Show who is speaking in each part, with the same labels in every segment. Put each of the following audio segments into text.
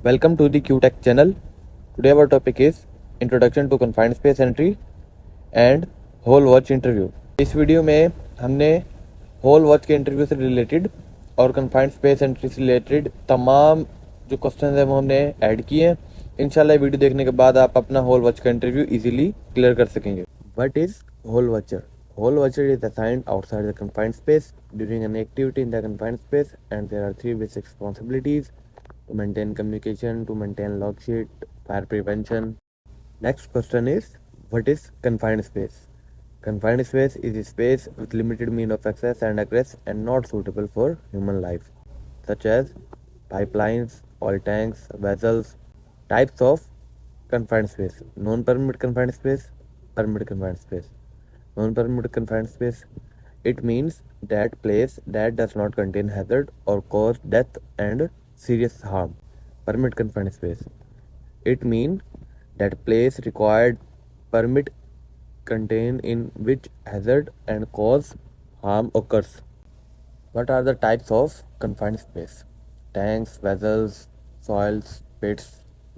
Speaker 1: Welcome to the QTech channel. Today our topic is Introduction to Confined Space Entry and hole watch interview. इस video में हमने hole watch के interview से related और confined space entry से related तमाम जो क्वेश्चन हैं वो हमने ऐड किए हैं। इंशाल्लाह वीडियो देखने के बाद आप अपना होल वॉच का इंटरव्यू इजीली क्लियर कर सकेंगे। What is hole watcher? Hole watcher is assigned outside the confined space during an activity in the confined space, and there are three basic responsibilities: to maintain communication, to maintain log sheet, fire prevention. Next question is, what is confined space? Confined space is a space with limited means of access and egress and not suitable for human life, such as pipelines, oil tanks, vessels. Types of confined space: non-permitted confined space, permitted confined space. Non-permitted confined space, it means that place that does not contain hazard or cause death and serious harm. Permitted confined space, it means that place required permit contain in which hazard and cause harm occurs. What are the types of confined space? Tanks, vessels, soils, pits,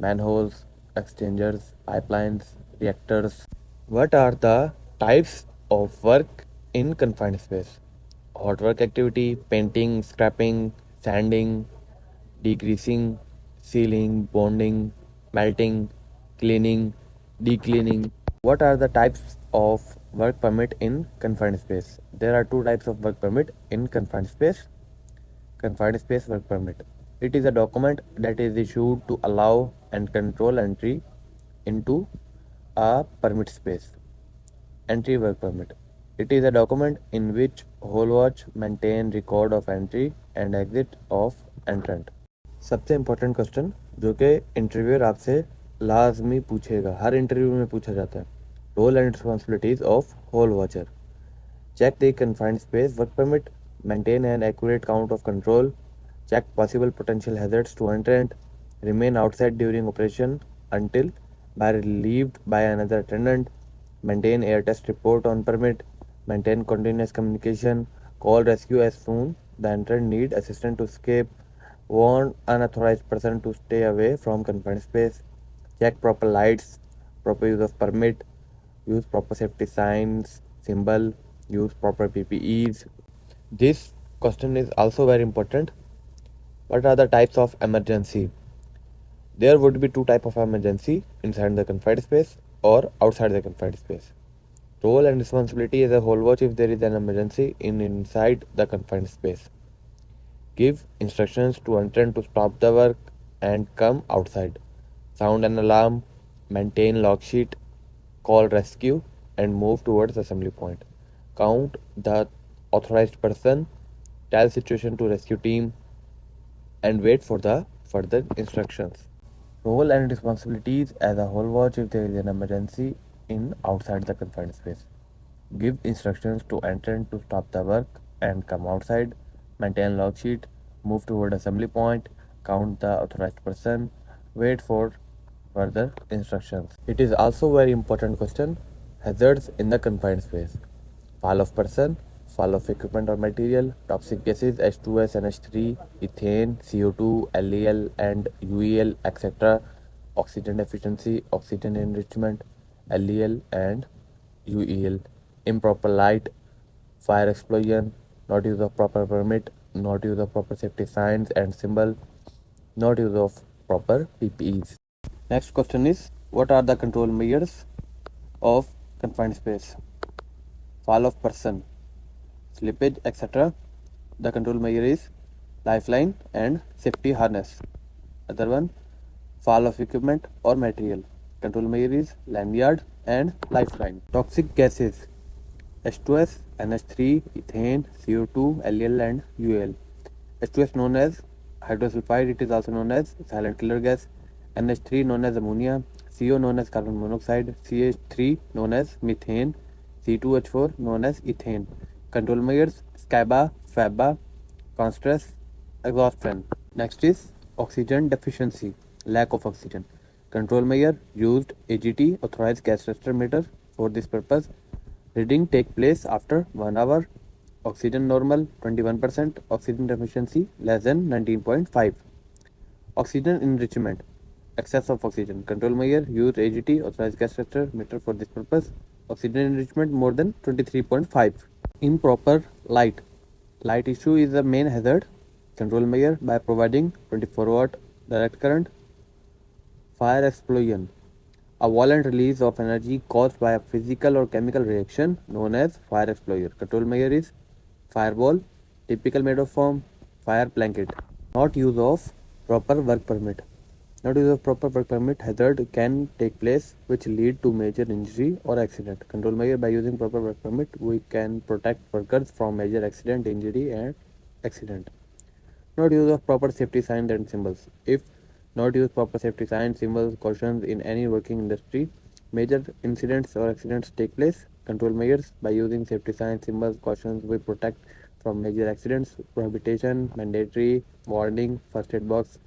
Speaker 1: manholes, exchangers, pipelines, reactors. What are the types of work in confined space? Hot work activity, painting, scrapping, sanding, degreasing, sealing, bonding, melting, cleaning, decleaning. What are the types of work permit in confined space? There are two types of work permit in confined space. Confined space work permit. It is a document that is issued to allow and control entry into a permit space. Entry work permit. It is a document in which whole watch maintain record of entry and exit of entrant. सबसे important question जो कि interviewer आपसे लाजमी पूछेगा, हर interview में पूछा जाता है, role and responsibilities of hole watcher. Check the confined space work permit, maintain an accurate count of control, check possible potential hazards to entrant, remain outside during operation until by relieved by another attendant, maintain air test report on permit, maintain continuous communication, call rescue as soon the entrant need assistance to escape, warn unauthorized person to stay away from confined space, check proper lights, proper use of permit, use proper safety signs, symbol, use proper PPEs. This question is also very important. What are the types of emergency? There would be two types of emergency: inside the confined space or outside the confined space. Role and responsibility as a whole watch if there is an emergency inside the confined space. Give instructions to entrant to stop the work and come outside. Sound an alarm, maintain log sheet, call rescue and move towards assembly point. Count the authorized person, tell situation to rescue team and wait for the further instructions. Role and responsibilities as a whole watch if there is an emergency in outside the confined space. Give instructions to entrant to stop the work and come outside. Maintain log sheet, move toward assembly point, count the authorized person, wait for further instructions. It is also very important question: hazards in the confined space. Fall of person, fall of equipment or material, toxic gases H2S, NH3, ethane, CO2, LEL and UEL, etc. Oxygen deficiency, oxygen enrichment, LEL and UEL. Improper light, fire explosion, not use of proper permit, not use of proper safety signs and symbol, not use of proper PPEs. Next question is, what are the control measures of confined space? Fall of person, slippage, etc. The control measure is lifeline and safety harness. Other one, fall of equipment or material. Control measure is lanyard and lifeline. Toxic gases, H2S, NH3, ethane, CO2, LEL and UL. H2S known as hydrosulfide, it is also known as silent killer gas. NH3 known as ammonia, CO known as carbon monoxide, CH3 known as methane, C2H4 known as ethane. Control measures: SCABA, FABA, Constress, exhaust fan. Next is oxygen deficiency, lack of oxygen. Control measure: used AGT, authorized gas tester meter. For this purpose, reading take place after 1 hour. Oxygen normal 21%, oxygen deficiency less than 19.5. Oxygen enrichment, excess of oxygen. Control measure, use AGT, authorized gas tester meter for this purpose. Oxygen enrichment more than 23.5. Improper light. Light issue is the main hazard. Control measure by providing 24-watt direct current. Fire explosion, a violent release of energy caused by a physical or chemical reaction known as fire explosion. Control measure is fireball, typical made of foam, fire blanket. Not use of proper work permit. Not use of proper work permit hazard can take place which lead to major injury or accident. Control measure by using proper work permit we can protect workers from major accident, injury and accident. Not use of proper safety signs and symbols. If not use proper safety signs, symbols, cautions in any working industry, major incidents or accidents take place. Control measures by using safety signs, symbols, cautions we protect from major accidents. Prohibition, mandatory, warning, first aid box,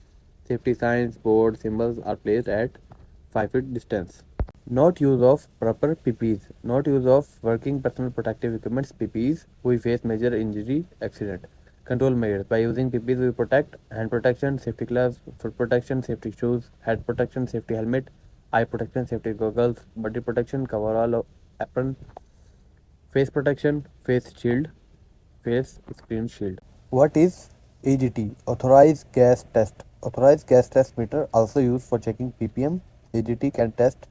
Speaker 1: safety signs, board, symbols are placed at 5 feet distance. Not use of proper PPEs. Not use of working personal protective equipments PPEs. We face major injury, accident. Control measures. By using PPEs, we protect hand protection, safety gloves, foot protection, safety shoes, head protection, safety helmet, eye protection, safety goggles, body protection, coverall, apron, face protection, face shield, face screen shield. What is AGT? Authorized gas test. Authorized gas test meter also used for checking ppm. AGT can test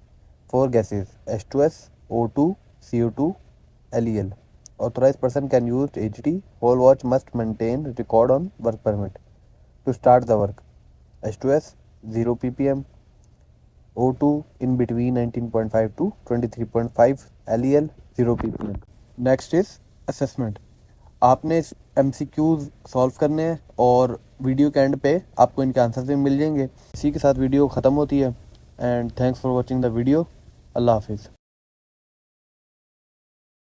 Speaker 1: four gases: H2S, O2, CO2, LEL. Authorized person can use AGT. Whole watch must maintain record on work permit. To start the work: H2S 0 ppm, O2 in between 19.5 to 23.5, LEL 0 ppm. Next is assessment. आपने इस MCQs solve करने हैं और video के and पे आपको इनके answers भी मिल जाएंगे. इसी के साथ वीडियो ख़त्म होती है and thanks for watching the video. अल्लाह हाफिज़.